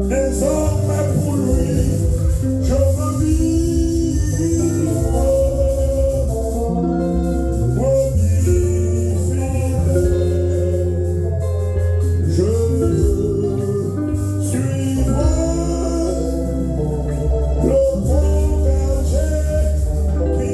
Désormais pour lui, je veux vivre. Je veux suivre le bon berger qui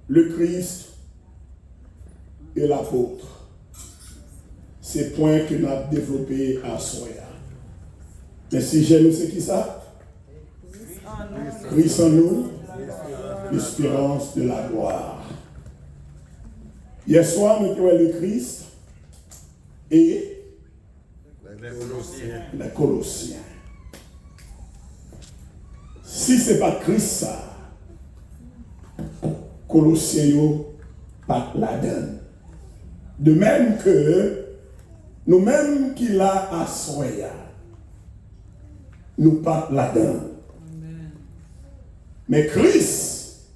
le Christ et l'apôtre. C'est point que nous avons développé à soi. Mais si j'aime, c'est qui ça? Christ en nous, l'espérance de la gloire. Hier soir, nous avons le Christ et les Colossiens. Si ce n'est pas Christ, ça, Colossiens, pas la donne. De même que nous-mêmes qu'il a à soya, nous pas la donne. Mais Christ,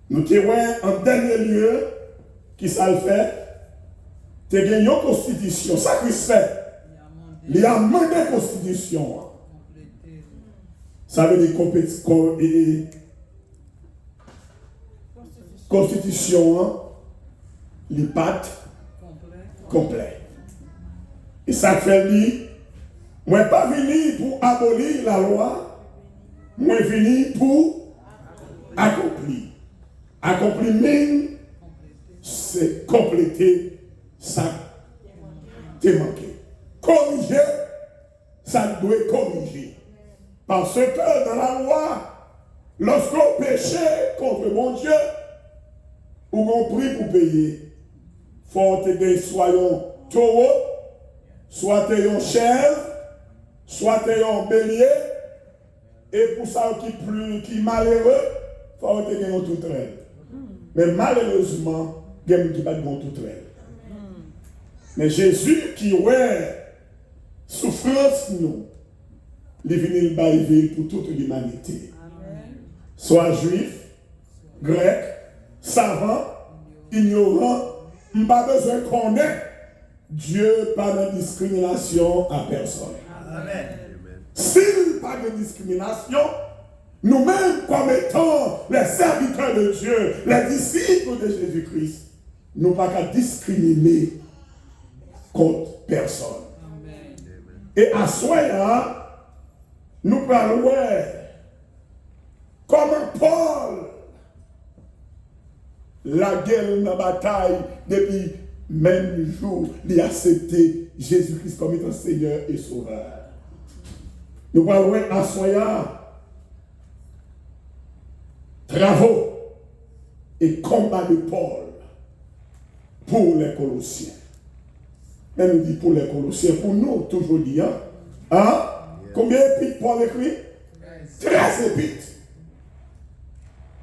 nous tirons en dernier lieu, qui ça le fait, tu as une constitution. Ça Christ fait. Il a demandé constitution. Ça veut dire constitution, les pattes complet. Et ça fait dire, moi pas venu pour abolir la loi, moi venu pour accomplir. Accomplir même, c'est compléter ça t'est manqué. Corriger, ça doit corriger. Parce que dans la loi, lorsqu'on péchait contre mon Dieu, ou on prie pour payer, faut que soyons taureaux, soit un chèvre, soit un bélier, et pour ça qui est malheureux, faut que un tout traîne. Mais malheureusement, il y a qui pas de bon tout traîne. Mais Jésus qui ouais souffrance nous, il est venu le pour toute l'humanité. Soit juif, grec, savant, ignorant, il pas besoin qu'on ait. Dieu pas de discrimination à personne. Amen. S'il pas de discrimination, nous-mêmes comme étant les serviteurs de Dieu, les disciples de Jésus-Christ, nous pas qu'à discriminer contre personne. Amen. Et à soi, nous parlons comment Paul la guerre dans la bataille depuis même jour, il a accepté Jésus-Christ comme étant Seigneur et Sauveur. Nous parlons à soi travaux et combat de Paul pour les Colossiens. Elle nous dit pour les Colossiens, pour nous, toujours dit, hein? Combien d'épîtres Paul écrit? 13 épîtres.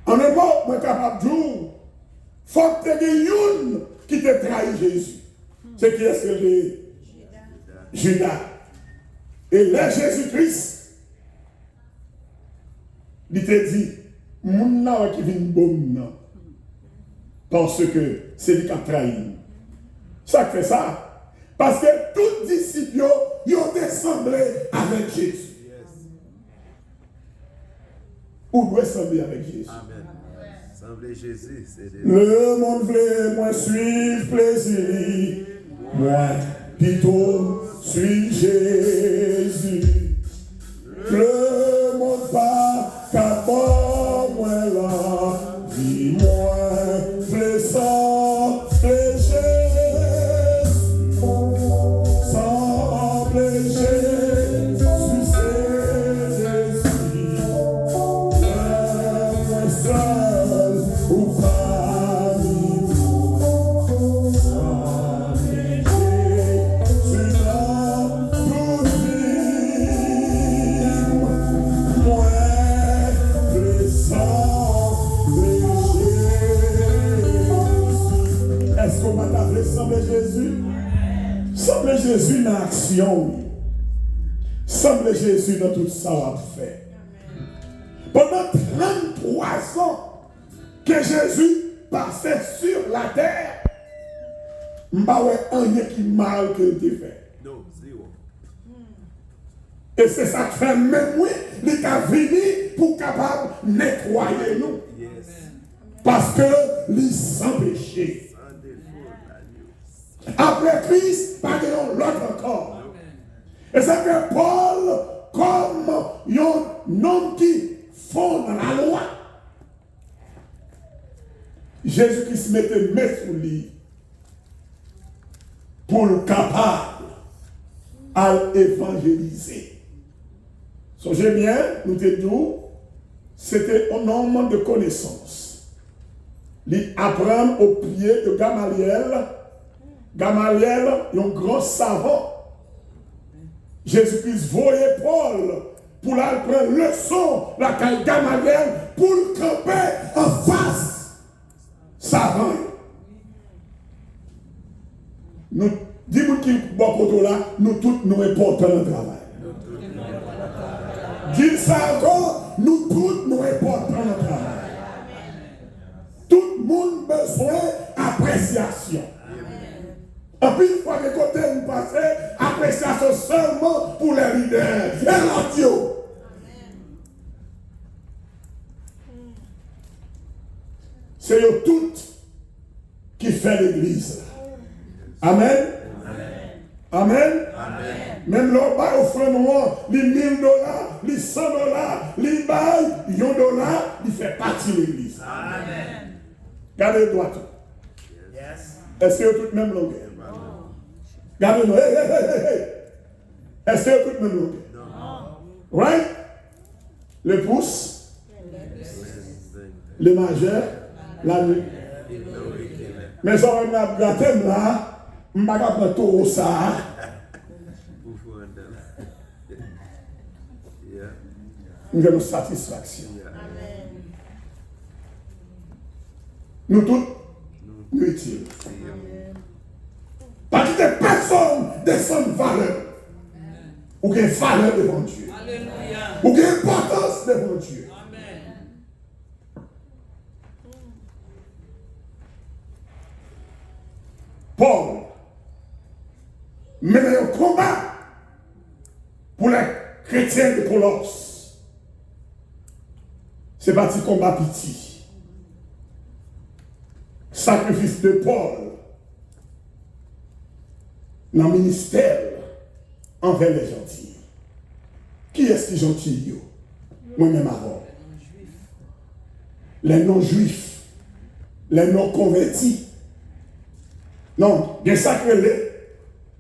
En un mot, on est capable de dire, faut que tu aies une qui te trahit Jésus. C'est qui est-ce que j'ai? Judas. Et là, Jésus-Christ, il te dit, mon nom qui vient bon, parce que c'est lui qui a trahi. Ça fait ça. Parce que tous les disciples, ils ont assemblé avec Jésus. Ou doit assembler avec Jésus. Amen. Assembler Jésus, c'est le monde voulait moi suivre plaisir. Moi, plutôt suis Jésus. Le monde pas qu'à moi là. Dis-moi, plaisant, plaisir. Jésus dans l'action. Semble Jésus dans tout ça a fait. Pendant 33 ans que Jésus passait sur la terre, je ne sais pas rien qui mal qu'il ait fait. Non, zéro. Et c'est ça que fait même oui, il a venu pour capable nettoyer nous. Yes. Parce que il sans péché. Sans défaut, Après Christ, pas de l'autre encore. Et c'est que Paul, comme un homme qui fond dans la loi, Jésus-Christ mettait main sur lui pour le capable à évangéliser. Songez bien, nous te disons, c'était un homme de connaissance. Il apprend au pied de Gamaliel. Gamaliel, un grand savant. Jésus-Christ voyait Paul pour la prendre leçon, la caille Gamaliel, pour le camper en face. Savant. Nous, dis-moi qui beaucoup là, nous tous nous importants dans le travail. Dis ça encore, nous tous nous importants dans le travail. Tout le monde a besoin d'appréciation. Et puis, une fois que côté nous passons, appréciation seulement pour les leaders et l'audio. C'est eux toutes qui fait l'église. Amen. Amen. Même l'homme va offrir nous les $1000, les $100, les bails, $1, il fait partie de l'église. Amen. Gardez le droit. Est-ce que vous tout même longueur? Gardez-nous. Hey. Est-ce que vous tout même longueur? Non. Right? Le pouce, le majeur, la nuit. Mais ça va me gâter là, je ne vais pas prendre tout ça. Nous avons satisfaction. Nous tous, nous utiles. Parce que personne descend valeur. Ou qu'il y ait valeur devant Dieu. Ou qu'il y ait importance devant Dieu. Paul menait un combat pour les chrétiens de Colosse. C'est pas un combat petit. Sacrifice de Paul dans le ministère envers les gentils. Qui est-ce qui est gentil? Moi-même avant. Les non-juifs, les non-convertis. Non, il y a ça que les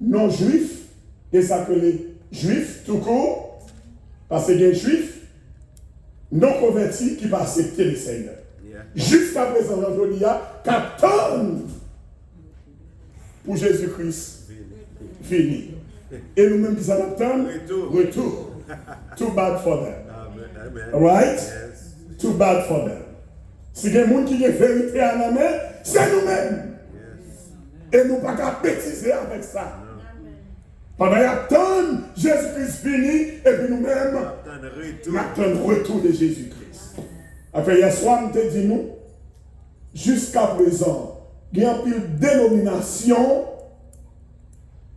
non-juifs, il y a ça que les juifs tout court, parce qu'il y a des juifs non-convertis qui vont accepter le Seigneur. Jusqu'à présent, je dis, qu'attendent pour Jésus-Christ fini. Et nous-mêmes qui s'en attendent, retour. Too bad for them. Right? Too bad for them. Si il y a des gens qui ont vérité à la main, c'est nous-mêmes. Et nous ne pouvons pas bêtiser avec ça. Pendant qu'il attend Jésus-Christ fini, et puis nous-mêmes, nous attendons le retour de Jésus-Christ. Après, hier soir, nous te dit nous, jusqu'à présent, il y a une dénomination,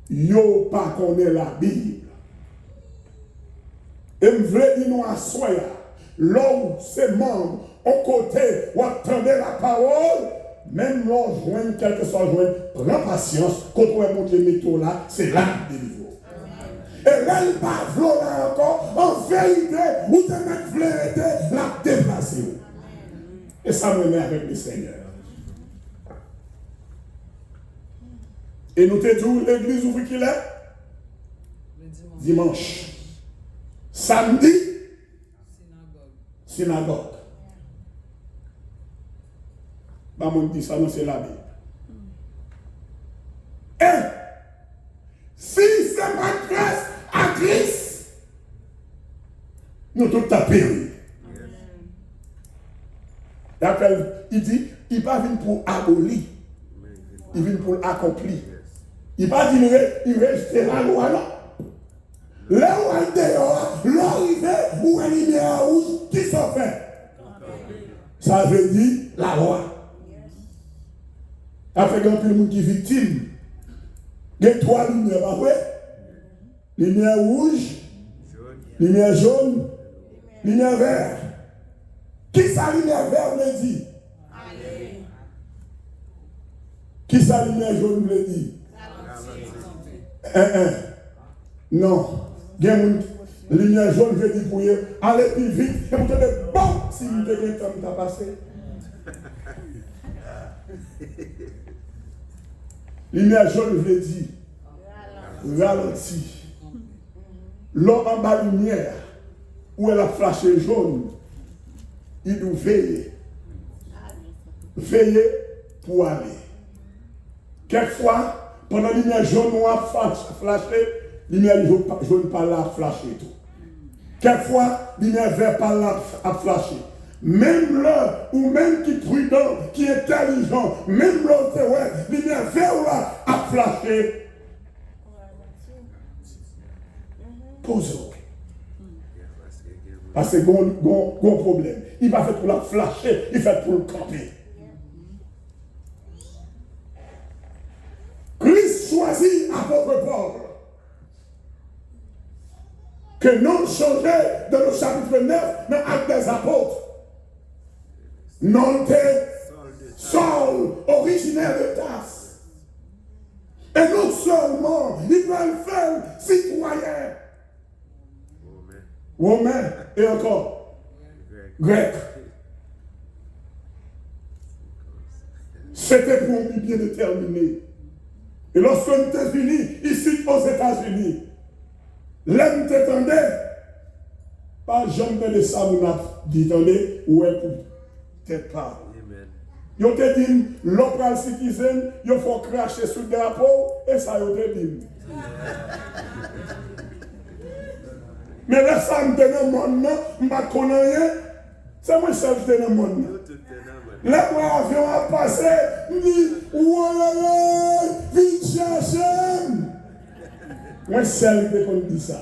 yo pas connaît la Bible. Et je veux dire nous à soi, l'homme, ses membres, au côté, où attendez la parole, même l'on joigne, quel que soit joigne, prends patience, quand on va monter les métaux là, c'est là des niveaux. Et là, il pas là encore, en vérité, où te mettre vérité, la déplacer. Et ça me met avec le Seigneur. Et nous te disons, l'église ouvre qu'il est? Dimanche. Samedi, synagogue. Bah, moi, je dis ça, non, c'est la Bible. Et, si c'est pas grâce à Christ, nous tous tapons. Il dit, il ne vient pas pour abolir, il vient pour accomplir. Il pas dit il reste la loi, non. Là où elle dehors, l'arrivée où elle est lumière rouge, qui s'en fait? Ça veut dire la loi. Après, il y a un monde qui est victime. Il y a 3 lumières, pas vrai? Lumière rouge, lumière jaune, lumière verte. Qui ça lumière verte me dit? Qui ça lumière jaune me dit? Non. Il y a une lumière jaune, je dis pour vous, allez plus vite, et vous tenez bon si vous avez un temps à passer. Lumière jaune, je dis, ralentit. L'homme en bas lumière, où elle a flashé jaune, il doit veiller. Veiller pour aller. Quelquefois, pendant la lumière jaune, on a flashé, lumière jaune par là, flashé tout. Quelquefois, lumière vert par là, a flashé. Même là, ou même qui est prudent, qui est intelligent, même là, c'est ouais, lumière vert là, a flashé. Pose-le. Parce que c'est un problème. Il va faire pour la flasher, il fait pour le camper. Christ choisit apôtre Paul. Que non changé dans le chapitre 9, dans l'acte des apôtres. Non Saul, originaire de Tarse. Et non seulement, il va le faire citoyen. Romain et encore grec. C'était pour un bien déterminé. Et lorsque nous sommes venus ici aux États-Unis, l'homme t'attendait, pas jamais de ça, vous n'a dit, attendez, ouais, peut-être pas. Ils ont dit, local citizen, il faut cracher sur le drapeau, et ça, ils ont dit. Mais là, ça me donne un monde, je ne connais rien. C'est moi seul qui donne un monde. Là, où l'avion a passé, je dis, ouais, vite chercher. Moi seul qui dit ça.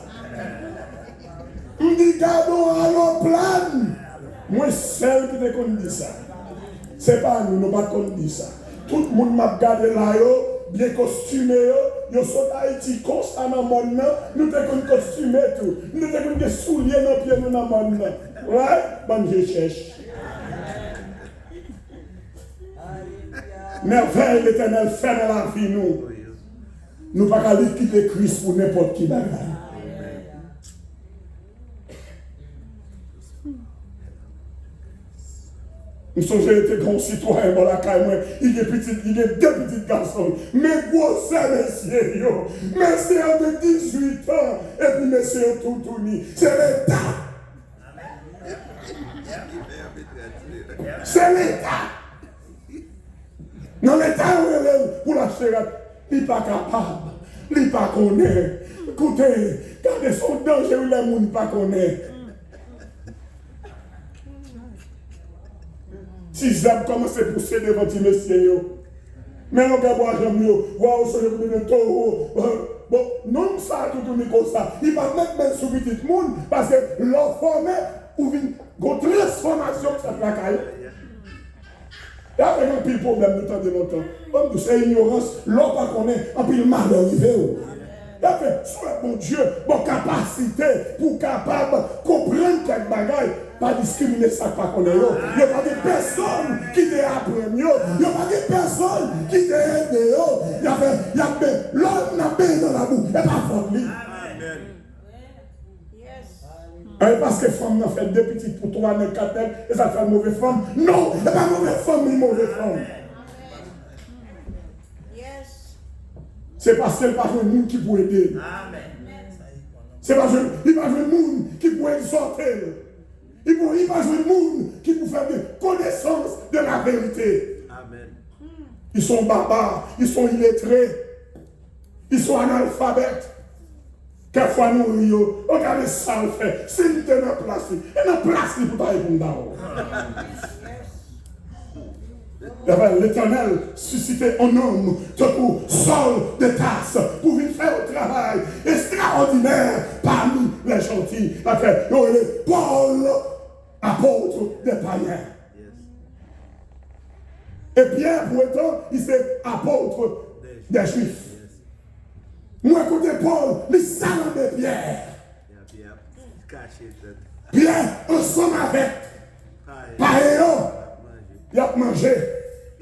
Je dis, gardons à l'eau. Moi seul qui dit ça. Ce n'est pas nous, nous ne pouvons pas dire ça. Tout le monde m'a gardé là, bien costumé, yo sont Haïti constamment dans le monde, nous devons costumer tout. Nous devons des souliers dans les pieds dans le monde. Ouais, bonne je cherche. Merveille l'éternel fait dans la vie nous. Nous ne pouvons pas quitter Christ pour n'importe qui bagarre. Nous sommes été grands citoyens dans la caille, il y a deux petits garçons, mais gros messieurs, messieurs de 18 ans, et puis messieurs tout unis. C'est l'État. C'est l'État. Dans l'État, pour la chérette, il n'est pas capable, il n'est pas connaît. Écoutez, gardez son danger, le monde n'est pas connaît. Si j'aime commencer à pousser devant les messieurs, mais on va voir j'aime mieux, waouh, c'est le taureau. Bon, non, ça, tout le monde comme ça. Il va mettre sur le petit monde parce que leur formé ou une transformation de cette placaille. Et après, un pile problème de temps de longtemps. Comme c'est ignorance, l'on pas connaît, un pile mal arrivé. Et après, soit bon Dieu, bonne capacité pour capable comprendre quelque bagaille. Pas discriminer ça pas qu'on est. Il n'y a pas de personne qui t'a appris. Il n'y a pas de personne qui t'a aidé. Il y a l'homme n'a pas dans la boue. Et pas faute lui. Parce que femme n'a fait 2 petites pour 3, 4 et ça fait une mauvaise femme. Non, il n'y a pas mauvaise femme, ni mauvaise femme. C'est parce qu'elle n'a pas de monde qui peut aider. C'est parce qu'il n'y a pas de monde qui peut exhorter. Il n'y a pas de monde qui peut faire des connaissances de la vérité. Amen. Ils sont barbares, ils sont illettrés, ils sont analphabètes. Quelquefois nous, regardez ça le fait. Si nous sommes dans la place, il y a une place pour pas répondre. L'Éternel suscitait un homme pour Saul de Tarse pour venir faire un travail extraordinaire parmi les gentils. Après, il y aurait Paul, apôtre des païens. Et Pierre, pour autant, il s'est apôtre des Juifs. Moi, écoutez Paul, il salade de Pierre. Pierre, ensemble avec Païen, il a mangé.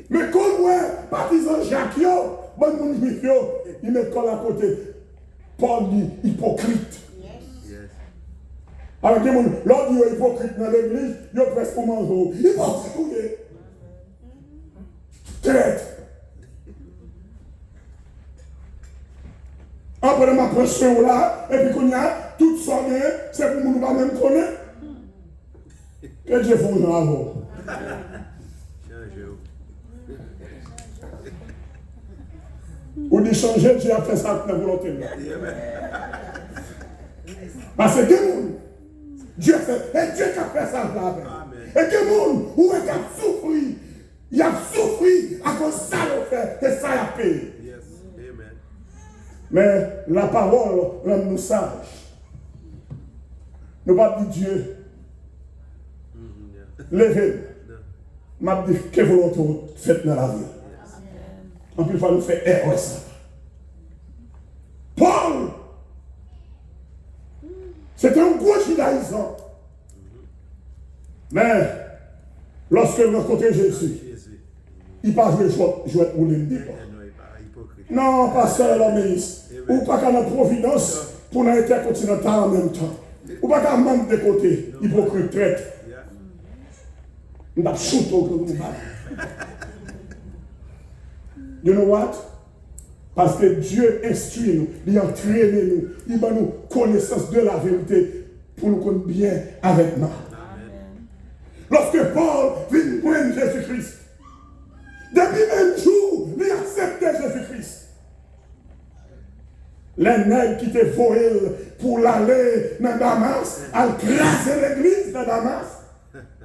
Mais comme moi, partisan Jacques, bon mon juif, il met colle à côté. Paul dit hypocrite. Alors, l'autre dit hypocrite dans l'église, il est presque pour manger. Hypocrite. Traite. Après ma pression là, et puis qu'on y a, tout ça, c'est pour nous pas même connaître. Que Dieu vous en avant. Ou de changer, Dieu a fait ça dans la volonté. Parce que Dieu a fait, et Dieu qui a fait ça là. Et que monde, où est-ce qu'il a souffert? Il a souffert à cause de ça, et ça a payé. Mais la parole rend nous sages. Nous pas dit Dieu. Levez. M'a dit que volonté faites dans la vie. En plus, il faut nous faire erreur ça. Paul, c'était un gros judaïsant. Mais lorsque il rencontrait Jésus, il n'a pas joué pour les non, pasteur l'homéiste. Ou pas qu'à notre providence pour l'intercontinental en même temps. Ou pas qu'à manque de côté, hypocrite traite. On a shooté au nous You know what? Parce que Dieu instruit nous, il entraîne nous, il donne nous connaissance de la vérité pour nous connaître bien avec nous. Lorsque Paul vient prendre Jésus-Christ, depuis le même jour, il acceptait Jésus-Christ. Les nègres qui étaient volés pour l'aller dans Damas, à craser l'église de Damas.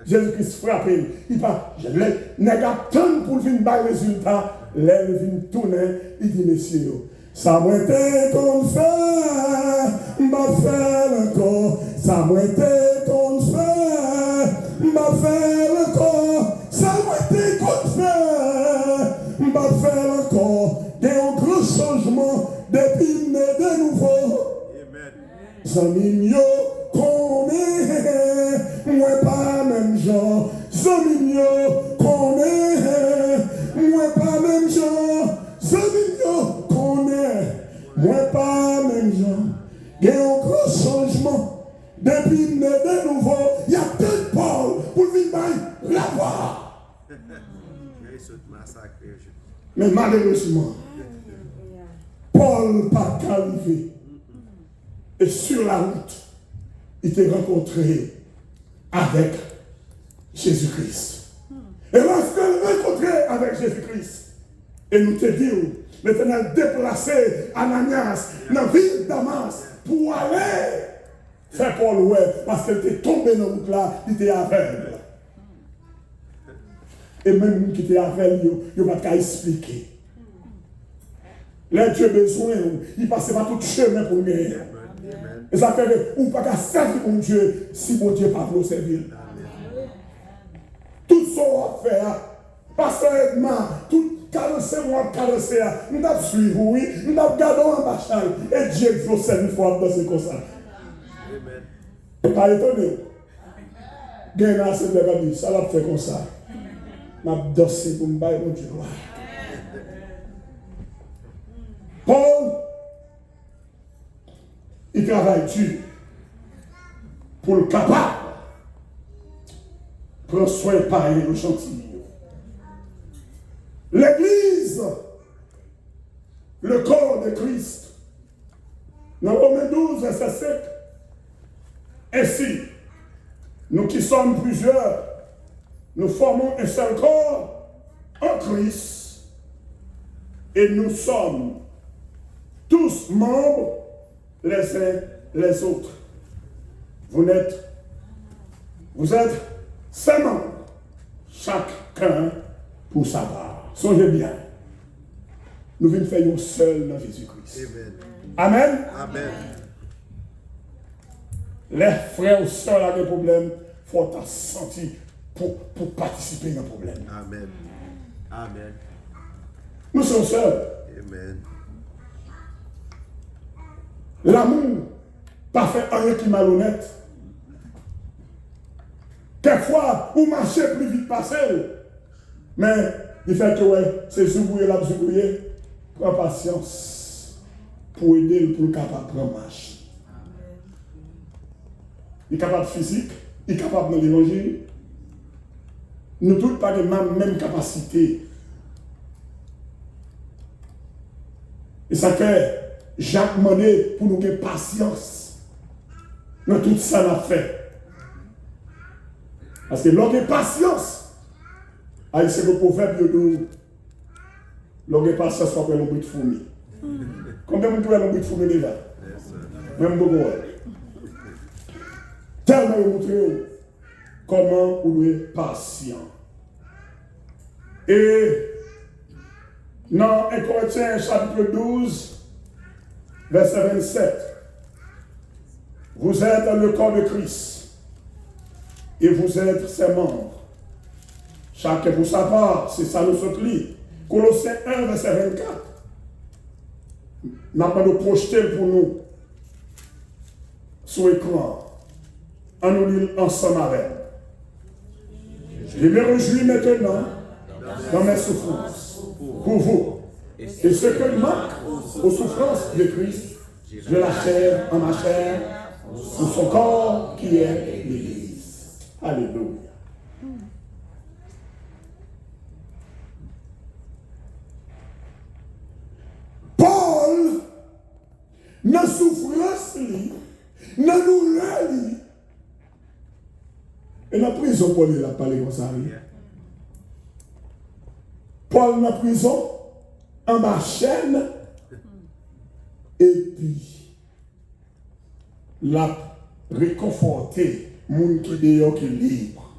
Jésus-Christ frappe, il pas, les nègres attendent pour venir dans le résultat, les viennent tourner, il dit, messieurs, ça m'a été comme ça, m'a fait encore, ça m'a été comme ça, m'a fait encore, ça m'a été comme ça, m'a fait encore, il y a un grand changement depuis de nouveau. Zami yo connaît, moi pas même gens. Zami yo connaît, moi pas même gens. Zami yo connaît, moi pas même gens. Il y a un grand changement depuis de nouveau. Il y a deux Paul pour venir là-bas. Mais malheureusement, Paul pas arrivé. Et sur la route, il était rencontré avec Jésus-Christ. Et lorsqu'il est rencontré avec Jésus-Christ, et nous te disons, l'Éternel déplacé Ananias dans la ville de Damas pour aller faire Paul ouais, parce qu'il était tombé dans la route là, il était aveugle. Et même qui était aveugle, il n'a pas expliquer. Là, Dieu a besoin, il passe par tout chemin pour gagner. Et ça fait que, ou pas qu'à servir mon Dieu, si mon Dieu pas vous servir. Tout ce qu'on va faire, pasteur Edmond, tout caresser moi, caresser, nous avons suivi, oui, nous avons gardé en bachal, et Dieu vous servir une fois dans ce comme ça. Pas étonné. Gagne à ce débat, ça va faire comme ça. M'a dossé pour me bailler mon Dieu. Paul, il travaille dur pour le capable. Prends soin par les gentils. L'église, le corps de Christ. Dans Romains 12, verset 7. Ainsi, nous qui sommes plusieurs, nous formons un seul corps en Christ. Et nous sommes tous membres les uns les autres. Vous êtes 5 membres, chacun pour sa part. Songez bien. Nous venons faire une seule dans Jésus-Christ. Amen. Amen. Les frères ou sœurs ont des problèmes, il faut t'en sentir pour participer à un problème. Amen. Amen. Nous sommes seuls. Amen. L'amour, pas fait rien qui est malhonnête. Quelquefois, vous marchez plus vite passer. Mais il fait que ouais, c'est zubouiller la zubouiller. Prends patience pour aider pour le capable de prendre marche. Il est capable physique, il est capable dans l'évangile. Nous tous pas de la même capacité. Et ça fait Jacques Monnet pour nous avoir patience dans tout ça qu'on a fait. Parce que l'on a patience, c'est le proverbe de nous. L'on a patience pour faire un bruit de fourmi. Combien de fois un bruit de fourmi déjà? Même beaucoup. Tellement vous montrer comment vous êtes patient. Et dans 1 Corinthiens chapitre 12, verset 27, vous êtes le corps de Christ et vous êtes ses membres. Chacun pour sa part, c'est ça le sotli. Colossiens 1, verset 24. N'a pas de projeter pour nous sur l'écran. En nous lisant ensemble avec. Je me réjouis maintenant dans mes souffrances pour vous. Et ce que manque aux souffrances de Christ, je la chair en ma chair, sous son corps qui est l'Église. Alléluia. Paul, dans souffrance, dans douleur, et dans la prison, Paul il a parlé comme ça. Paul dans la prison, en ma chaîne, et puis, l'a réconforté, moun qui dehors qui est libre.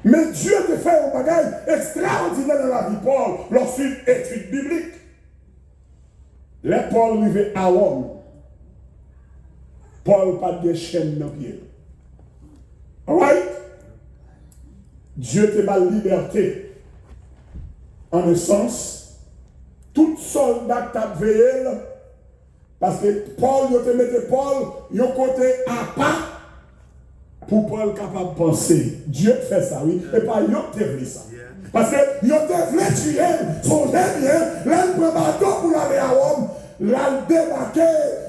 Mais Dieu te fait un bagage extraordinaire dans la vie, Paul, lorsqu'il étude biblique. Les Paul arrivé à Rome. Paul pas de chaîne dans le pied. Alright? Dieu te m'a liberté. En essence, tout soldat t'a veillé parce que Paul, il te mettait Paul, il côté à part pour Paul capable de penser. Dieu fait ça, oui, et pas il te fait ça. Parce que il te fait tuer, son bien, là il prend bateau pour aller à Rome. Là, débarqué,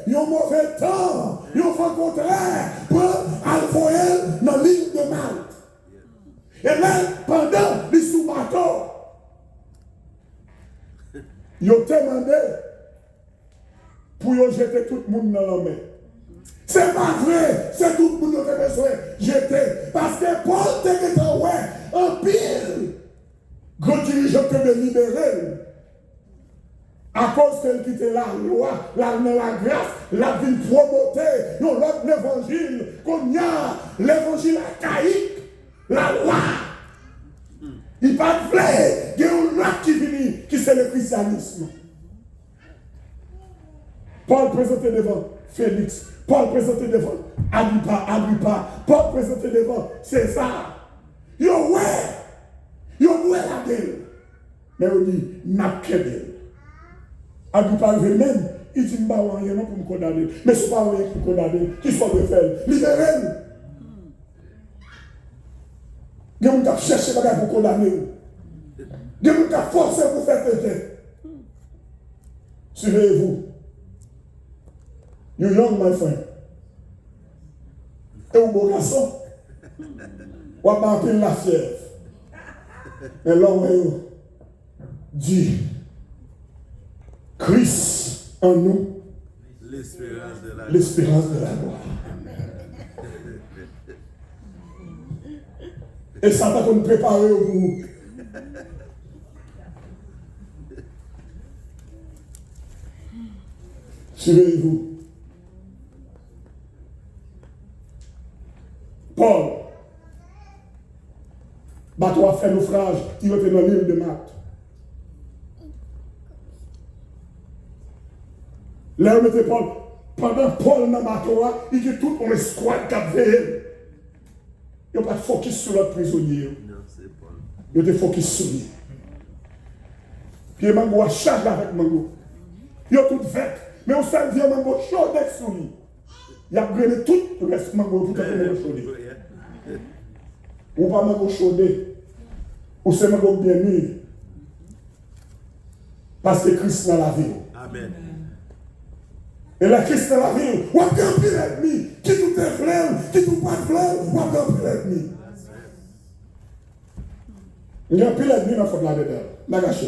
il y a un mauvais temps, il y a un contraire pour aller dans l'île de Malte. Et là, pendant les sous-bateaux, il a demandé pour jeter tout le monde dans la mer. C'est pas vrai, c'est tout le monde qui a besoin de jeter. Parce que Paul était en pile, grand dirigeant que de libérer. À cause qu'elle quittait la loi, la grâce, la vie promotée, l'autre l'évangile, qu'on y a l'évangile archaïque, la loi. Il pas de vrai, il y a une loi qui vient, qui c'est le christianisme. Paul présenté devant Félix, Paul présenté devant Agrippa, Paul présenté devant César. Yo ouais, yo ouais la gueule. Mais on dit, n'a que d'elle. Agrippa même, il dit, bah, il y a pour me condamner. Mais ce n'est pas rien pour me condamner. Qui soit de faire? Libérez-nous. Il y a des gens qui cherchent pour condamner. Il y a des gens qui forcent pour faire péter. Suivez-vous. You young, my friend. Et vous, beau garçon, vous avez marqué la fièvre. Et l'homme dit, Christ en nous, l'espérance de la gloire. Et ça va nous préparer au bout. Suivez-vous. Paul, bah bateau a fait naufrage, il était dans l'île de Malte. Là, on était Paul. Pendant Paul dans le bateau, il dit tout on escouade qui a veillé. Il n'y a pas de focus sur l'autre prisonnier. Non, c'est Paul. Il y a des focus sur lui. Puis Mango a chargé avec Mango. Il y a tout fait. Mais on s'est dit Mango chaud sur lui. Il a brûlé tout le reste Mango tout à fait chaudé. Ou pas Mango chaudé. Ou c'est Mango bien mis. Parce que Christ dans la vie. Amen. Et la Christ dans la vie, ou a gagné l'ennemi. Qui tout est flemme, qui tout pas de flemme, ou a gagné l'ennemi. Il y a un pile d'ennemi dans le fond de la dedans. La gâché.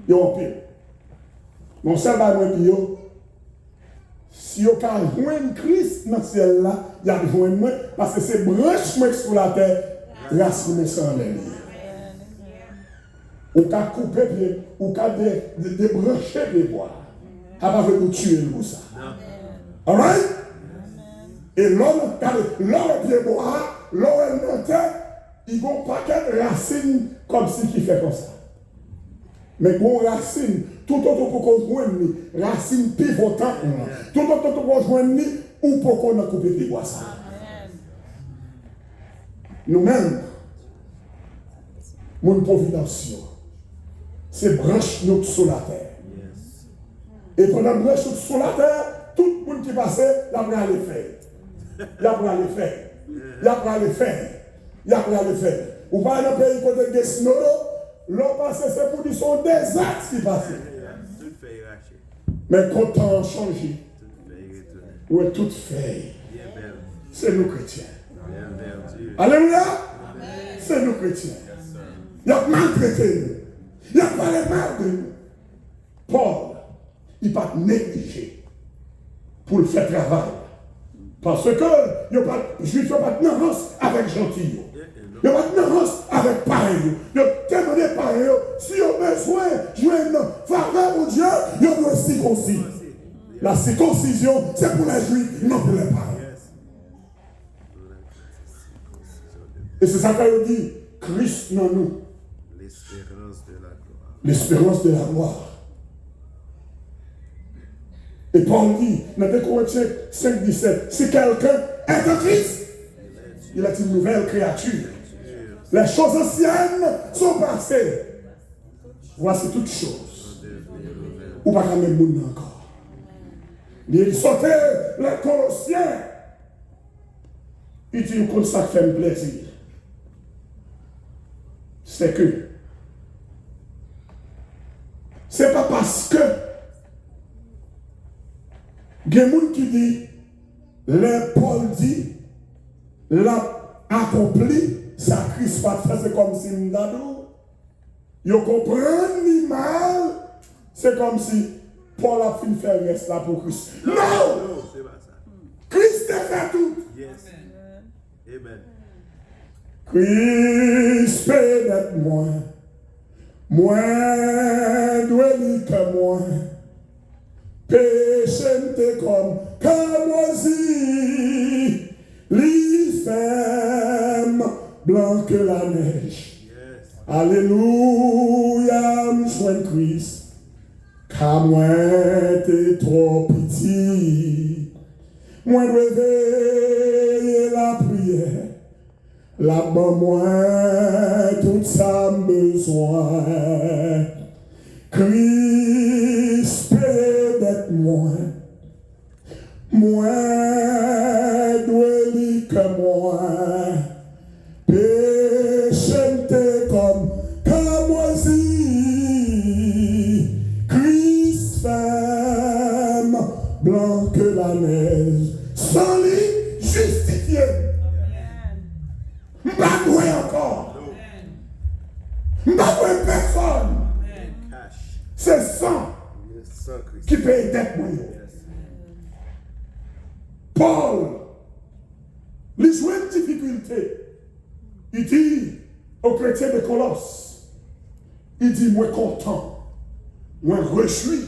Il y a un pile. Mon seul bagage dit si vous avez joint Christ dans ce ciel là, il y a besoin de moi parce que c'est branche moi sur la terre, racine sans l'air. Ou qu'à couper pied, ou qu'à débrancher les bois. Avant de nous tuer pour ça. Alright? Et l'homme pied bois, l'homme montait, il y a un paquet de racines comme si qui fait comme ça. Mais bon racine, tout autre pour qu'on joigne, racine pivotante, tout autre pour qu'on joigne, ou pour qu'on a coupé les bois ça. Nous-mêmes, mon providence, c'est branche nous sur la terre. Et pendant que branche sur la terre, tout le monde qui passait, il a pris à les faire. Il a pris à les faire. Il a pris à les faire. Il a pris à les faire. Ou pas dans le pays côté de Snodo, l'on passait, c'est pour dire son désert qui passait. Mais quand le temps a changé, où est toute feuille, c'est nous chrétiens. Alléluia! C'est nous chrétiens. Il a maltraité nous. Il a parlé mal de nous. Paul, il n'a pas négligé pour le faire travail. Parce que il n'y a pas de naissance avec gentil. Il n'y a pas de naissance avec pareil. Il y a tellement de pareil. Si il y a besoin de jouer une faveur au Dieu, il y a besoin de circoncision. La circoncision, c'est pour les juifs, non pour les pareils. Et c'est ça qu'il dit, Christ dans nous. L'espérance de la gloire. L'espérance de la gloire. Et Paul dit, dans 2 Corinthiens 5, 17, si quelqu'un est en Christ, il est une nouvelle créature. Les choses anciennes sont passées. Voici toutes choses. Ou pas quand même monde encore. Il sortait les Colossiens. Il dit qu'on ça fait un plaisir. C'est que c'est pas parce que il y a des gens qui disent le Paul dit l'a accompli sacrifice pas c'est comme si m'dadou yo comprennent ni mal c'est comme si Paul a fini faire reste là pour Christ. Non, c'est pas ça. Christ a fait tout. Yes. Amen. Christ peut-être moins doit que moi. Péché m'te comme camoisi, l'ifem blanc que la neige. Yes. Alléluia, m'joint Christ, car moi t'es trop petit. Moi réveiller la prière, là-bas moi tout ça besoin. Christ peut-être moins doit que moi. Péché m'te comme camoisi. Christ femme blanc que la neige. Sans lui justifié. M'pas doué encore. M'pas doué personne. C'est sang qui paye dette pour nous. Paul, les jouets de difficulté, il dit aux chrétiens de Colosse, il dit, moi content, moi réjoui,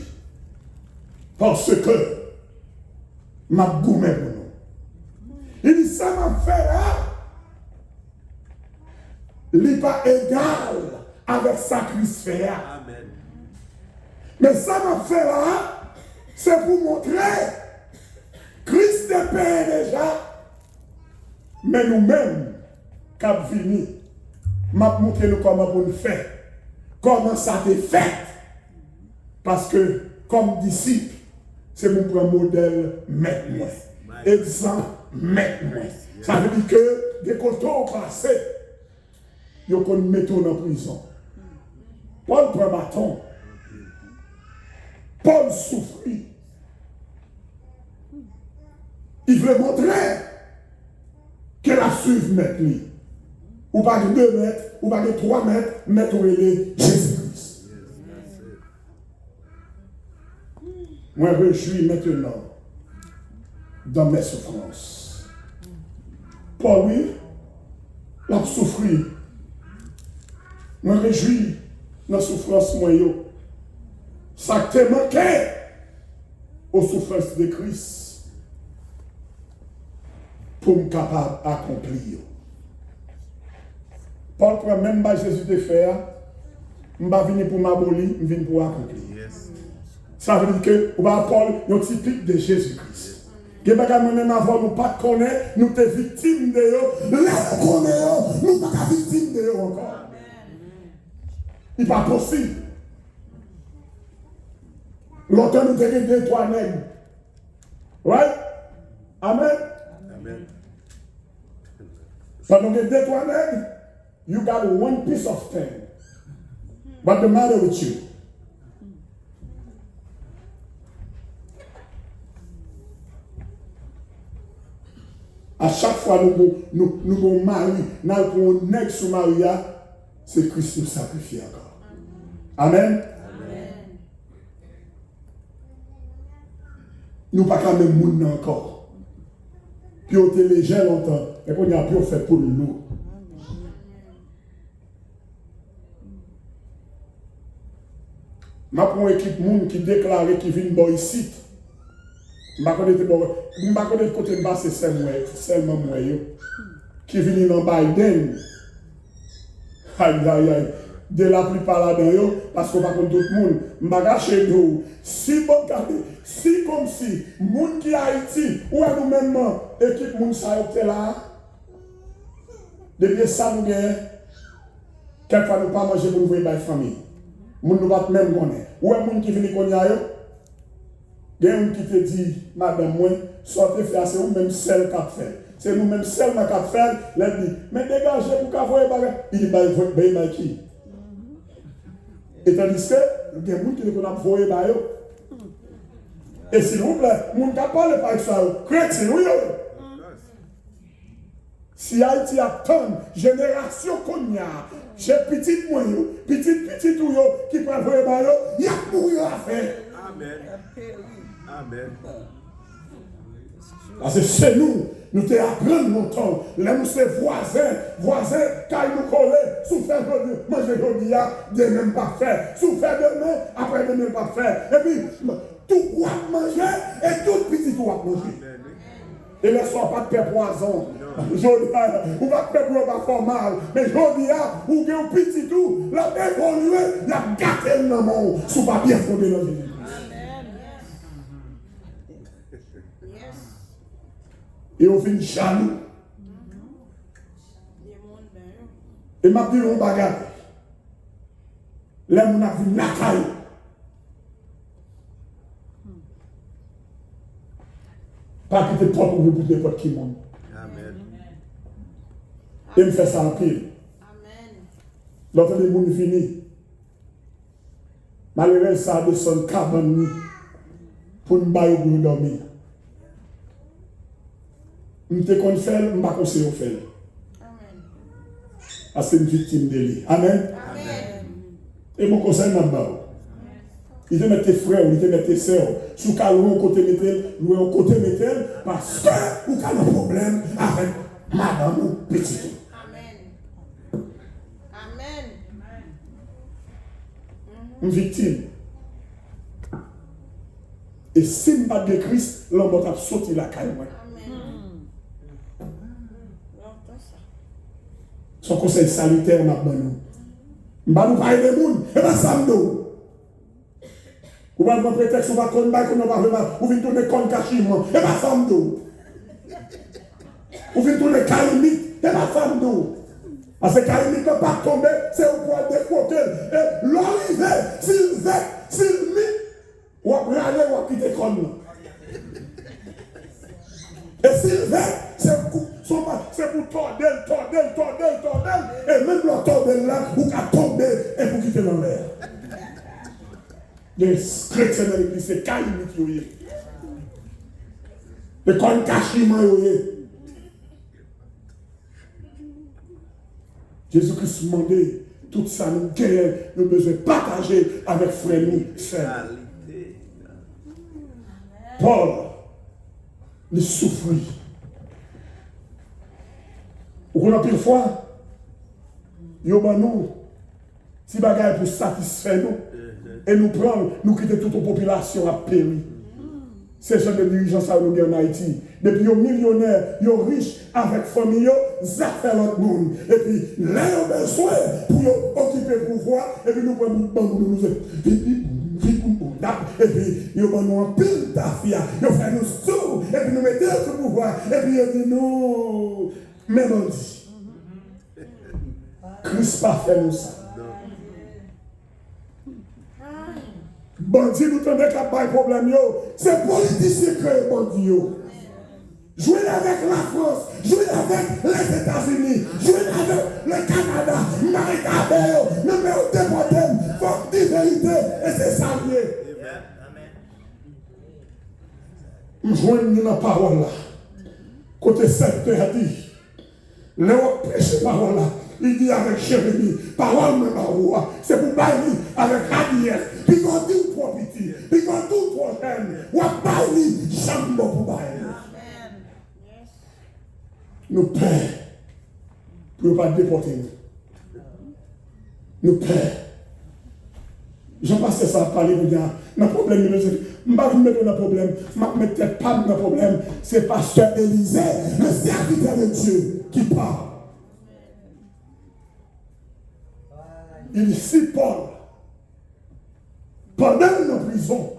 parce que m'a goumé pour nous. Il dit, ça m'a fait là. n'est pas égal avec ça Christ fait. Amen. Mais ça m'a fait là, c'est pour montrer Christ est payé déjà. Mais nous-mêmes, quand vini, m'a montré nous comment pour nous faire. Comment ça t'est fait. Parce que, comme disciple, c'est mon premier modèle maintenant. Exemple maintenant. Ça veut dire que des côtés au passé, ils ont mis en prison. Paul prend bâton. Paul souffrit. Il veut montrer que la suive maintenant. Ou pas de 2 mètres, ou pas de 3 mètres, mais où il est Jésus-Christ. Moi, je réjouis maintenant dans mes souffrances. Paul, oui, l'a souffert. Moi, je réjouis dans la souffrance, moi, ça te manqué aux souffrances de Christ pour me capable d'accomplir. Paul prend même pas Jésus de faire, je ne vais pas venir pour m'abolir, je viens pour accomplir. Yes. Ça veut dire que Paul est un typique de Jésus-Christ. Que même avant nous pas connaître, nous sommes victimes de eux. Là nous connaissons, nous ne sommes pas victimes de eux encore. Il n'est pas possible. Longtemps nous avons 2, 3 nègres. Right? Amen. Amen. Pendant que 2, 3 nègres, you got 1 piece of thing. What's the matter with you? À chaque fois nous marions, nous avons un nègre sous Maria, c'est Christ nous sacrifie encore. Amen. Nous pas quand même moun encore. Puis on était léger longtemps, et qu'on y a plus fait pour nous. Ma pour une équipe moun qui déclare qui vient bon ici. Je ne pas connaître côté de bas c'est seulement moi qui vient dans Biden. Aïe aïe aïe. De la plupart là-dedans, parce qu'on va contre tout le monde. Je ne vais pas chez nous. Si vous regardez, si comme si, les gens qui sont Haïti, ou à nous-mêmes, l'équipe moun sa est là, depuis ça nous gagnons, quelquefois nous ne pas manger pour nous voir la famille. Nous ne pas même connaître. Ou est-ce qui vient connaître? Il y a un qui te dit, madame, moi, sortez faire, c'est vous-même seul qui fait. C'est nous-mêmes seuls qui fait. Il dit, mais dégagez pour qu'on voie les il dit, qui? Et tandis que, il y a des gens qui ne connaissent pas les gens. Et s'il vous plaît, les gens qui parlent par ça, chrétien, oui. Si Haïti attend, génération qu'on y a, j'ai petit moyen, petit tout qui peut voir les gens, il y a pour y à faire. Amen. Amen. Parce que c'est nous te apprenons longtemps. Là, nous sommes voisins, quand nous collons, sous faire de manger aujourd'hui, de même pas faire. Sous faire demain, après de même pas faire. Et puis, tout va manger et tout petit tout va manger. Et ne sois pas de paix poison. Ou pas de paix pour pas faire mal. Mais aujourd'hui, ou que petit tout, la paix évolué, la gâté dans le monde, sous pas bien fondé dans Jésus. Et on fait jaloux. Et m'a dit on bagarre. Là, on a vu la caille. Pas quitter porte pour vous n'importe qui monde. Amen. Et me fait ça en pile. Amen. L'autre des monde fini. Malgré ça, descend cabane pour nous bailler pour nous dormir. Nous te qu'on fait, nous ne pas conseiller au faire. Parce que c'est une victime de lui. Amen. Amen. Et mon conseil n'a pas. Il te met tes frères, il te met tes sœurs. Sous cas où on côté métel, où on côté métel, parce que vous avez un problème avec madame ou petit. Amen. Amen. Une victime. Et si je ne pas de Christ, l'homme va sortir la caille. Son conseil salutaire m'a donné. M'a nous parler des monde, et pas ça nous. Ou pas mon prétexte, ou pas qu'on va qu'on va vraiment, ou vient tourner comme cachiment, et pas ça nous. Ou vient tourner calimite, et pas ça nous. Parce que calimite ne pas tomber, c'est au point de côté. Et l'origine, s'il mit, ou après aller, ou après quitter comme là. Et s'il veut, c'est pour tordre, et même le tordre là, ou qu'à tomber et pour quitter dans l'air. Les chrétiens de l'église, c'est calimite yoye. Le con cachiment yoye. Jésus-Christ demandait tout ça, nous gagnons, nous besoin de partager avec frères nous, sœurs. Paul, il souffrit. Ou qu'on a pile fois, il y a nous, si bagaille pour satisfaire nous, et nous prendre, nous quitter toute la population à périr. C'est ce que les dirigeants nous en Haïti. Depuis les millionnaires, les riches avec famille, ça fait l'autre monde. Et puis, là, ils ont besoin pour occuper le pouvoir, et puis nous prenons nous. Et puis, ils ont un pile d'affaires, ils fait nous sous, et puis nous mettons sur le pouvoir, et puis ils disent nous, même on dit. Christ pas fait nous ça. Bandit nous tendez qu'à pas de problème, c'est politicien qui est bandit. Jouez avec la France, jouez avec les États-Unis, jouez avec le Canada, Marie-Cabelle, nous mettons des problèmes, faut dire vérité, et c'est ça lié. Nous jouons la parole là. Côté 7 a dit, le prêche la parole là. Il dit avec Jérémie, parole même à roi, c'est pour bailler avec Adiel, puis qu'on dit trop petit, puis qu'on dit trop jeune, ou à bailler, jamais pour bailler. Nous pères, pour ne pas déporter nous. Nous pères. J'en passe ça à parler de dire, le problème, je ne vais pas mettre dans le problème, je ne vais peut-être pas dans le problème, c'est pasteur Élisée, le serviteur de Dieu, qui parle. Il dit, si Paul, pendant la prison,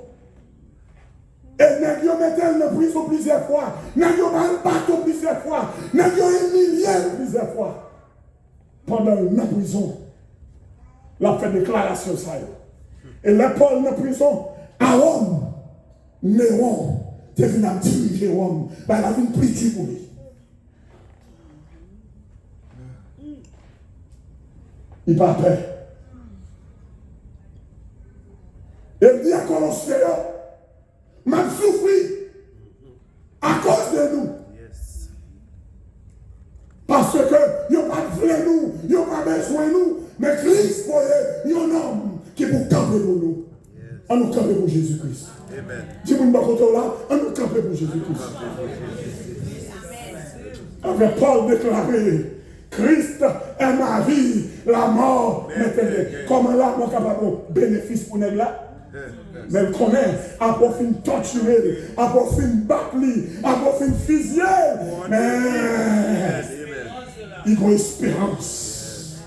et nous mettons dans la prison plusieurs fois, nous avons un bateau plusieurs fois, nous avons humilié plusieurs fois, pendant la prison, il a fait déclaration ça. Et là, Paul dans la prison, à Rome, Néron, tu es venu diriger Rome, il a vu une prière pour lui. Il n'a pas peur. Il dit à Colossiens, m'a souffri à cause de nous. Yes. Parce que il n'y a pas de nous, il n'y a pas besoin de nous, mais Christ, il y a un homme qui peut camper pour nous. Yes. On nous camper pour Jésus-Christ. Amen. Dis-moi, là, on nous camper pour Jésus-Christ. Avec Paul déclaré, Christ est ma vie, la mort m'est. Comment là, mon capable de bénéfice pour nous là? Mais elle connaît, à pour fin torturer, à pour fin battre, à pour fin fusiller. Mais il a espérance.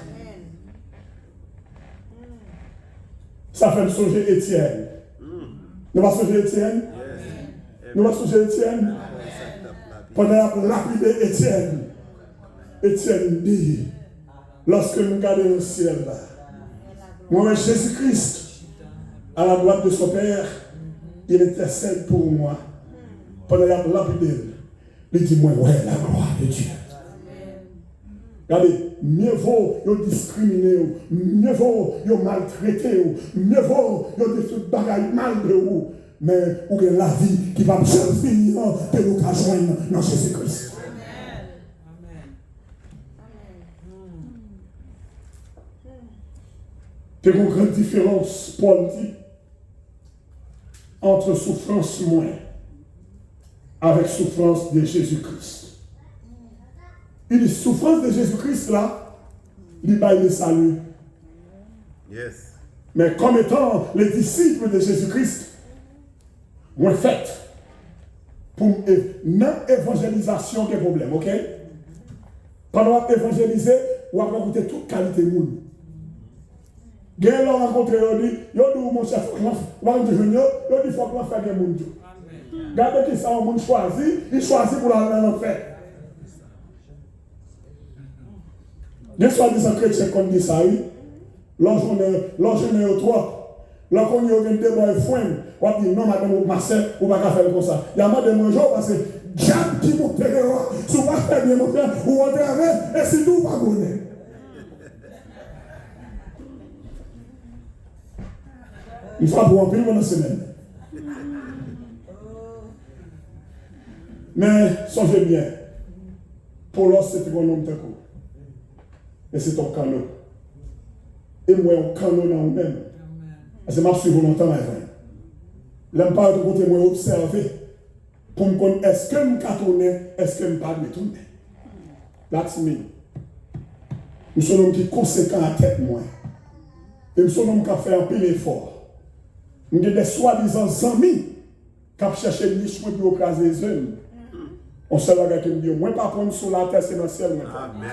Ça fait me songer Étienne. Nous va songer Étienne? Nous va songer Étienne? Pendant la lapide Étienne, Étienne dit, lorsque nous regardons au ciel là, moi Jésus-Christ, à la droite de son Père, il intercède pour moi. Pendant la lapide, il dit, moi, ouais, la gloire de Dieu. Regardez, mieux vaut y discriminer, mieux vaut y maltraiter, mieux vaut y des trucs bagailles mal de vous, mais où est la vie qui va bien finir que nous joindre dans Jésus-Christ. Il y a une grande différence, Paul dit, entre souffrance moins avec souffrance de Jésus-Christ. Il dit souffrance de Jésus-Christ là, il va le salut. Yes. Mais comme étant les disciples de Jésus-Christ, moins fait pour une évangélisation des problèmes, ok? Pendant évangéliser, ou après écouter toute qualité de monde. Gain l'on rencontré, on dit, yo dit mon chef, on va dire junior, yo dit faut qu'on fasse des monde. Regardez qui ça on monde choisi, il choisit pour aller dans l'enfer. Des soi-disant chrétiens comme dit ça, oui. L'enjeu n'est au trois. Lorsqu'on y a des débois et foin, on va dire non, madame, ma soeur, on va pas faire comme ça. Il y a moins de manger parce que Diable qui vous paiera, si vous ne faites pas bien mon frère, vous rentrez avec, et si nous, pas bonnet. Il faut pour un peu pendant la semaine. Mais songez bien, pour l'os, c'est un homme de coup. Et c'est ton canon. Et moi, un canon dans vous-même. C'est ma suivre longtemps avant. L'aime pas de côté, moi, observer. Pour me connaître, est-ce que je me tourner, est-ce que je ne pas me tourner. That's me. Nous sommes un homme qui est conséquent à tête, moi. Et nous sommes un homme qui a fait un peu d'effort. Nous avons des soi-disant amis qui ont cherché une niche pour écraser les hommes. On se regarde qui me dit, moi, pas prendre sur la terre, c'est dans le ciel. Amen.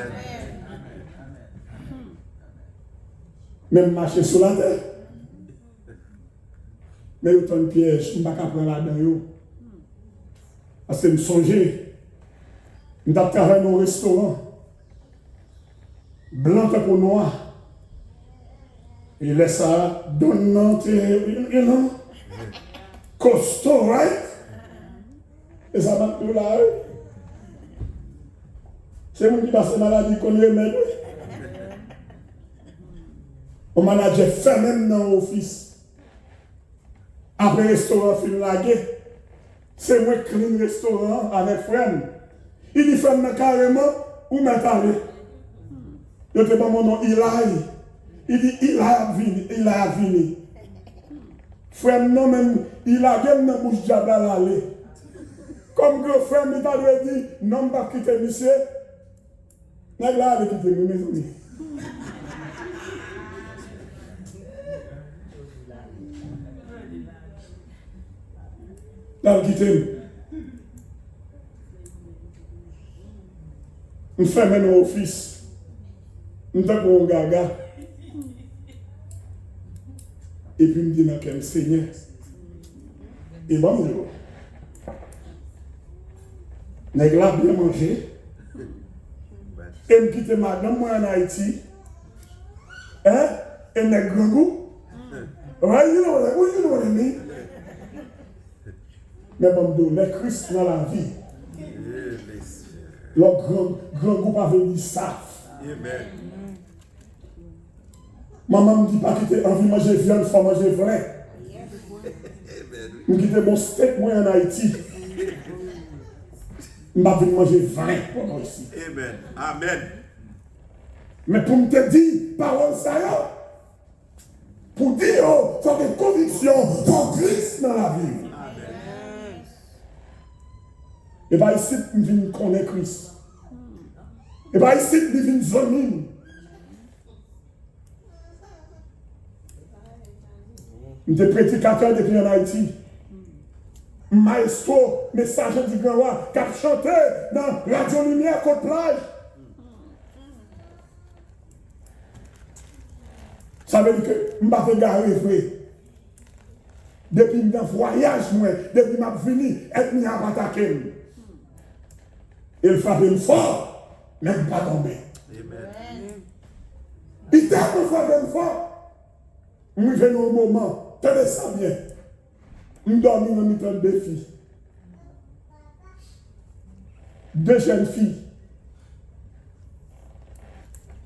Même marcher sur la terre. Mais il y a un piège, je ne vais pas prendre là-dedans. Parce que je me songeais, je travaille dans un restaurant, blanc pour noir. Il laisse ça, donnant, you know, costaud, right? Et ça va tout là. C'est moi qui passe maladie qu'on y met. On manager fait même dans l'office. Après le restaurant fin lagué, c'est moi qui clean le restaurant avec frère. Il dit frère carrément, où m'est allé? Je te demande mon nom, Ilaï. Il dit il a vini. Frère non même, il a gagné dans bouche diable à aller. Comme que frère il t'a dit, non pas quitter monsieur. N'est là avec quitter mes amis. Là, quitter. On fait maintenant office. On fait pour un gaga. Et puis, me dit, dans quel Seigneur. Et bon, je n'ai pas bien mangé. Et me quitte madame, moi en Haïti. Hein? Et n'a grand goût. Right? You know what I mean? Mais bon, les Christ dans la vie. Le grand goût pas venir ça. Amen. Maman me dit pas quitter envie de manger viande, il faut manger vrai. Je quitte mon steak moi en Haïti. Je ne vais pas manger vrai pour moi ici. Amen. Amen. Mais pour me te dire, parole ça, pour dire, il faut des convictions pour Christ dans la vie. Amen. Et bien ici, je viens connaître Christ. Et bien ici, je viens zonine. Je suis prédicateur depuis en Haïti. Maestro, messager du grand roi, qui a chanté dans Radio Lumière Côte Plage. Ça veut dire que je ne vais pas garer. Depuis mon voyage, depuis ma venue, être mis à attaquer. Il frappe fort, mais je ne vais pas tomber. Il t'a frappé fort. Je vais au moment. Tenez ça bien. Nous dormons dans notre défi. 2 jeunes filles.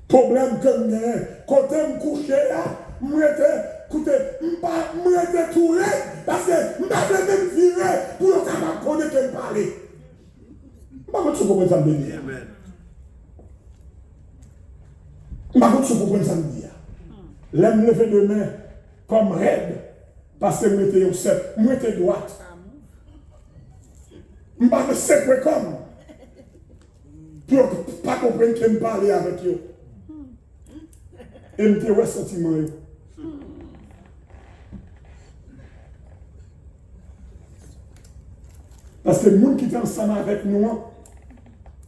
Problème que j'ai, quand je me couchais là, je m'étais touré parce que je m'avais même viré pour le capable de connaître qu'elle parlait. Je ne sais pas comment ça me dit. Je ne sais pas comment ça me dit. L'aime lever de main comme raide. Parce que moi j'étais droite. Je ne sais pas c'est comme. Pour ne pas comprendre qu'elle me parlait avec eux. Et je me suis sentiment. Parce que les gens qui étaient ensemble avec nous,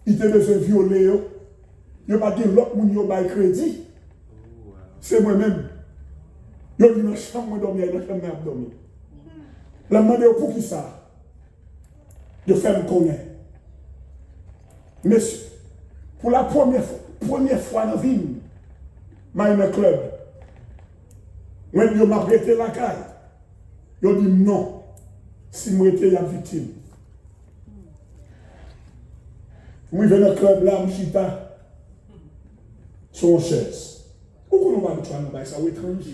ils étaient besoin de violer. il n'y a pas de l'autre monde qui a crédit. C'est moi-même. Je dis dans la chambre, je dormir, dans la chambre, je dormir. La demande pour qui ça? Je fais me connaître. Monsieur, pour la première fois dans la vie, je suis dans un club. Moi, je m'a prêté la caille. Je dis non. Si je suis la victime. Moi, je vais dans le club là, je suis pas sur une chaise. Pourquoi on va le faire dans ça? C'est étrange.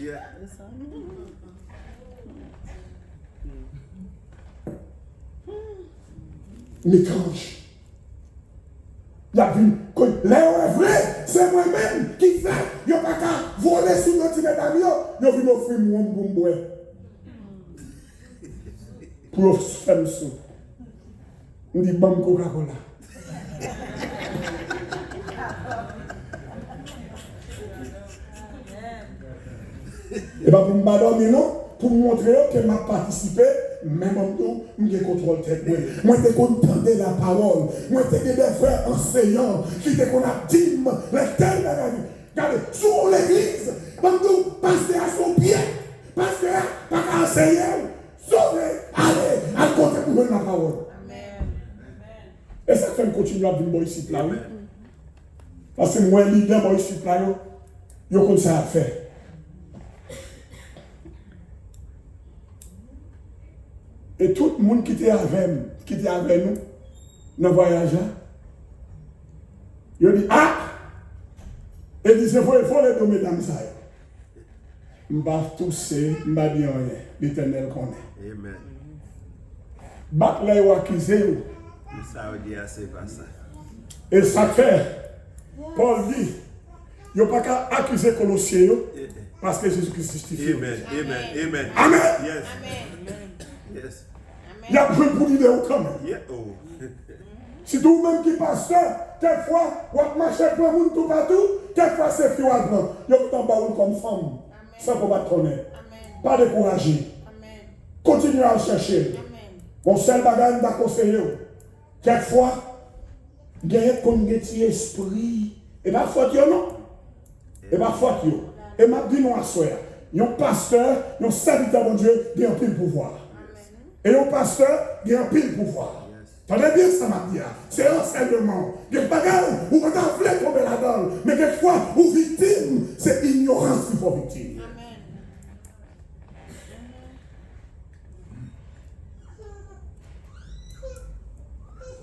L'étrange. Il y a vu que l'air est vrai, c'est moi-même qui fait. Il n'y a pas qu'à voler sur notre d'avion. Il y a vu m'offrir mon bomboué. Pour faire ça. On dit bon Coca-Cola. Et bien pour me dormir, non, pour montrer que je participé, même en tout, je contrôle tête. Moi, je comprends la parole. Moi, je des frères enseignants qui te a dit les tels de la vie. Regardez, sur l'église, quand tout passer à son pied, parce que pas enseigner, sauver, allez, à côté pour la parole. Amen. Et ça fait continuer à venir ici là, oui. Parce que moi, leader ici là, yo comme ça à faire. Et tout le monde qui était avec nous, dans le voyage, il dit, ah! Et dit, c'est faux, il faut les deux mesdames ça. Je ne vais pas tousser, je ne vais pas dire rien. L'Éternel connaît. Amen. Bac là, il va accuser. Ça veut dire c'est pas ça. Et ça fait, Paul dit, il n'y a pas qu'à accuser Colossiens parce que Jésus-Christ justifie. Amen. Amen. Amen. Amen. Yes. Yes. Il y a plus pour l'idée quand même. Yeah. Oh. Si tout le monde qui passe ça, quelquefois, on va marcher pour le monde tout partout, quelquefois c'est plus grand. Il y a tout en bas comme femme. Ça pour pas connaître. Pas décourager. Continuez à chercher. Mon seul bagage à conseiller. Quelquefois, il y a comme petit esprit. Et bien, faute non. Et bien, faute yo. Et m'a dit non à soi. Un pasteur, un serviteur de Dieu, il a un pile pouvoir. Et un pasteur, il a un pile pouvoir. Tenez bien ça, m'a dit. C'est un enseignement. Il y a des bagages où on a voulu tomber là-dedans. Mais quelquefois, où victime, c'est ignorance qu'il faut victime.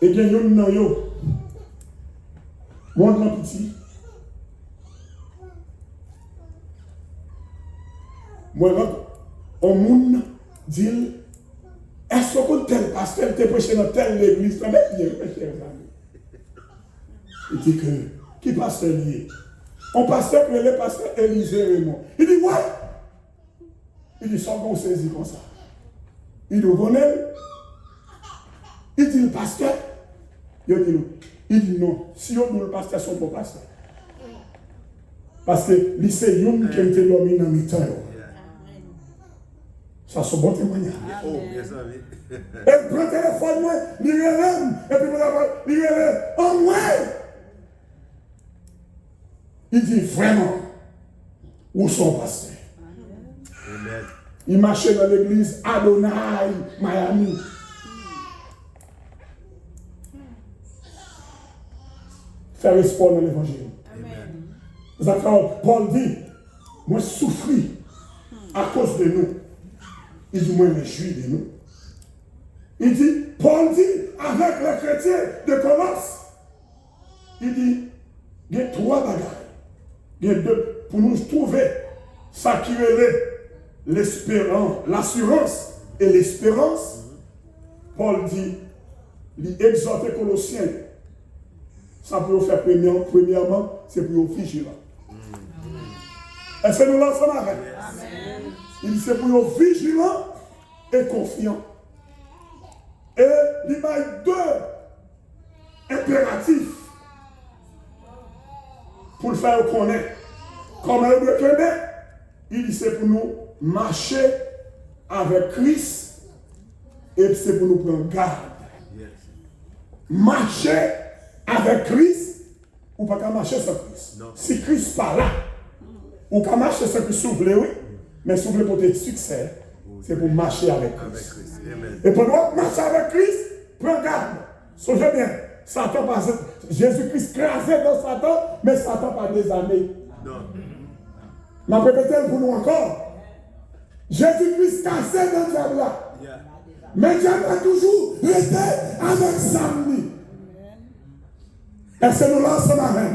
Et bien, il y a un yo. Monde petit. Moi, on monde dit, est-ce que tel pasteur te prêché dans telle église? Ça va bien, mes chers amis. Il dit que, qui pasteur lié? On pasteur que le pasteur Élisée Raymond. Il dit, ouais. Il dit, sans qu'on saisit comme ça. Il dit, vous connaissez? Il dit, le pasteur. Il dit, non. Si on dit le pasteur, son bon pasteur. Parce que c'est une qui a été dormi dans le temps. Ça, c'est un bon témoignage. Oh, bien sûr, oui. Et prend le téléphone, moi, il relève, et puis il relève, en moi. Il dit vraiment, où sont pasteurs? Amen. Il marchait dans l'église Adonai, Miami. Faire espoir dans l'évangile. Amen. Paul dit, moi souffris à cause de nous. Il dit, moi je suis de nous. Il dit, Paul dit, avec les chrétiens de Colosse, il dit, il y a trois bagages. Il y a deux, pour nous trouver ça qui est l'espérance, l'assurance et l'espérance. Paul dit, il exhorte les Colossiens. Ça peut vous faire premièrement, c'est pour vous vigilant. Est-ce que nous l'ensemble avec? Il dit, c'est pour vous vigilant et confiant. Et il y a deux impératifs pour le faire connaître. Comment il le connaît? Il dit, c'est pour nous marcher avec Christ et c'est pour nous prendre garde. Marcher avec Christ ou pas qu'à marcher sans Christ. Non. Si Christ pas là, ou qu'à marcher sans Christ, souffler, oui. Mais souffler pour tes succès, c'est pour marcher avec Christ. Amen. Et pour nous marcher avec Christ, prends garde. Songez bien, Satan pas, Jésus-Christ crasé dans Satan, mais Satan pas des années. Non. Je vais répéter pour nous encore. Jésus-Christ cassé dans le diable là. Yeah. Mais Dieu a toujours été avec Zamni. Et c'est nous là ensemble avec.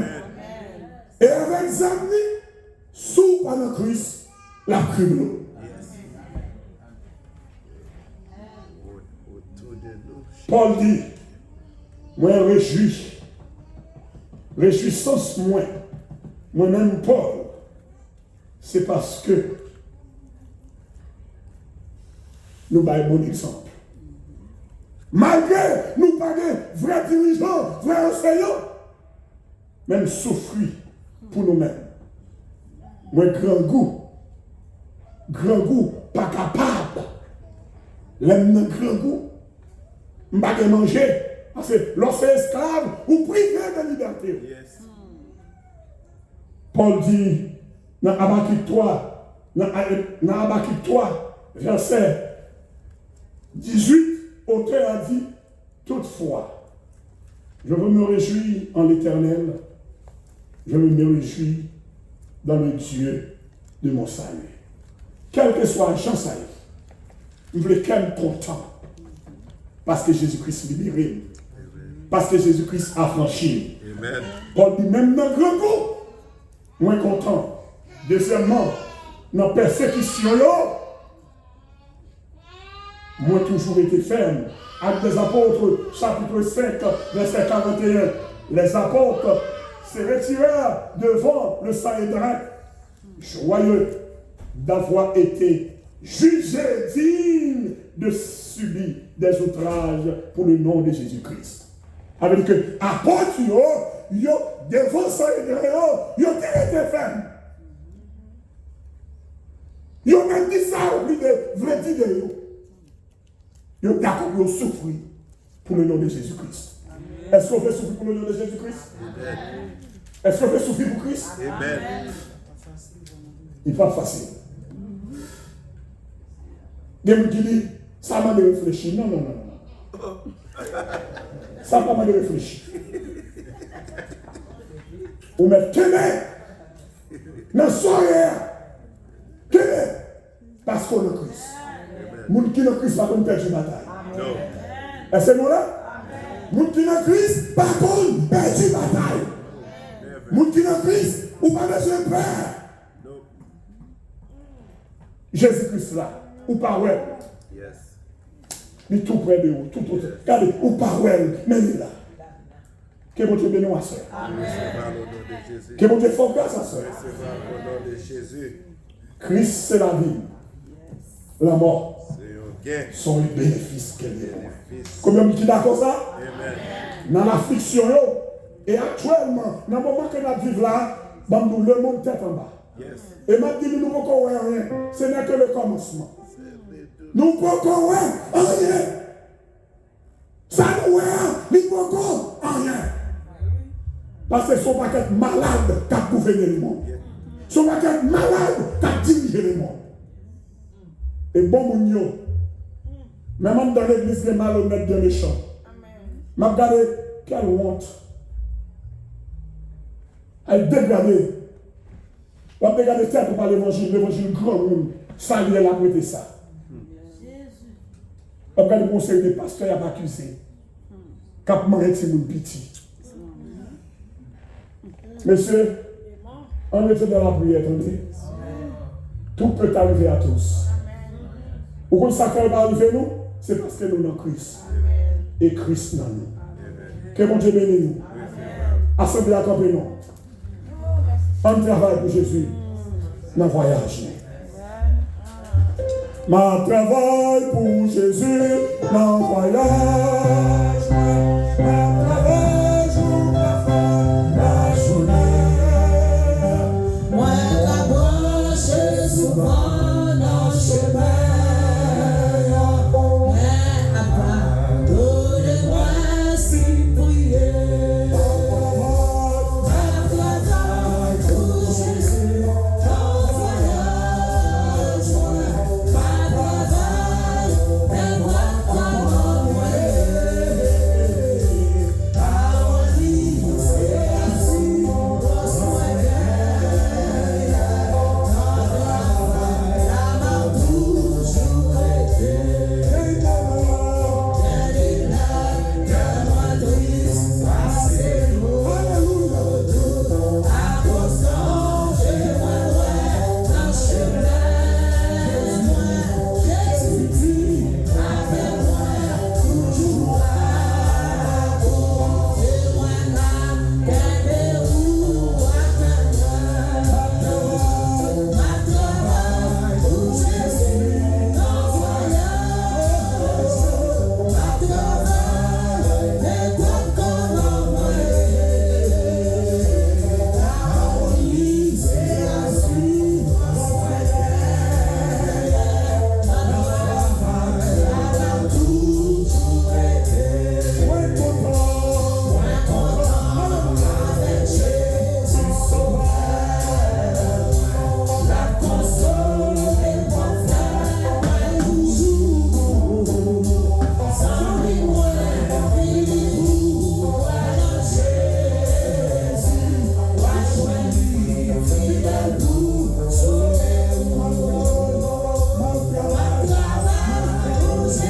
Et avec Zamni, sous pendant Christ, la crible. Paul dit, moi réjouis, réjouissance moi-même Paul, c'est parce que nous avons un bon exemple. Malgré nous pas de vrais dirigeants, vrais enseignants, même souffrir pour nous-mêmes. Moi, grand goût, pas capable. L'aime grand goût, je ne vais pas manger. Parce que lorsque esclave, ou privé de liberté. Yes. Paul dit dans Habakkuk 3, verset 18, auteur a dit, toutefois, je veux me réjouir en l'Éternel, je veux me réjouir dans le Dieu de mon salut. Quel que soit la chance, je veux qu'elle me content. Parce que Jésus-Christ libéré. Parce que Jésus-Christ a franchi. Amen. Paul dit, même dans le grand coup, moins content. Deuxièmement, dans la persécution, moi toujours été ferme. Actes des apôtres, chapitre 5, verset 41. Les apôtres se retirèrent devant le Sanhédrin, joyeux d'avoir été jugés dignes de subir des outrages pour le nom de Jésus-Christ. Avec que, apôtres, devant le Sanhédrin, ils ont été fermes. Ils ont même dit ça au plus de vrai dire de eux. Ils ont d'accord pour souffrir pour le nom de Jésus-Christ. Est-ce qu'on veut souffrir pour le nom de Jésus-Christ? Est-ce qu'on veut souffrir pour Christ? Amen. Il n'est pas facile. Des gens qui disent, ça m'a de réfléchir. Non. Ça m'a de réfléchir. Ou mettre tenez dans la soirée. Tenez. Parce qu'on a Christ. Les gens qui ont Christ ne vont pas perdre la bataille. Non. Est-ce que nous là? Les gens qui ont Christ ne vont pas perdre la bataille. Les gens qui ont Christ ou pas besoin de peur. Jésus-Christ là, ou pas ouais. Yes. Mais tout près de vous, tout autour. Regardez, ou pas ouais, mais il est là. Que mon Dieu bénisse à soeur. Que mon Dieu fasse grâce à soeur. Au nom de Jésus. Christ c'est la vie. La mort C'est un gain. sont les bénéfices qu'elle est. Combien de gens d'accord ça? Amen. Dans l'affliction, et actuellement, dans le moment que nous vivons là, nous le monde tête en bas. Yes. Et maintenant, nous ne pouvons pas rien. Ce n'est que le commencement. Nous ne pouvons pas rien. Ça nous est, nous ne pouvons pas rien. Parce que ce ne sont pas qu'être malades qui ont gouverné le monde. Ce ne sont pas qu'être malades qui ont dirigé le monde. Et bon, mon même dans l'église, les malhonnêtes de méchants. Je regarde quelle honte. Elle dégradée. On va regarder ça pour parler l'évangile grand monde. Ça, il a prêté ça. On va regarder le conseil des pasteurs, il a accusé. Cap maré, c'est mon petit. Monsieur, on est dans la prière, attendez. Tout peut arriver à tous. Pourquoi ça peut arriver nous? C'est parce que nous sommes Christ. Et Christ dans nous. Que mon Dieu bénisse nous. Assemblée à camper nous. On travaille pour Jésus dans le voyage. Ma travail pour Jésus dans le voyage.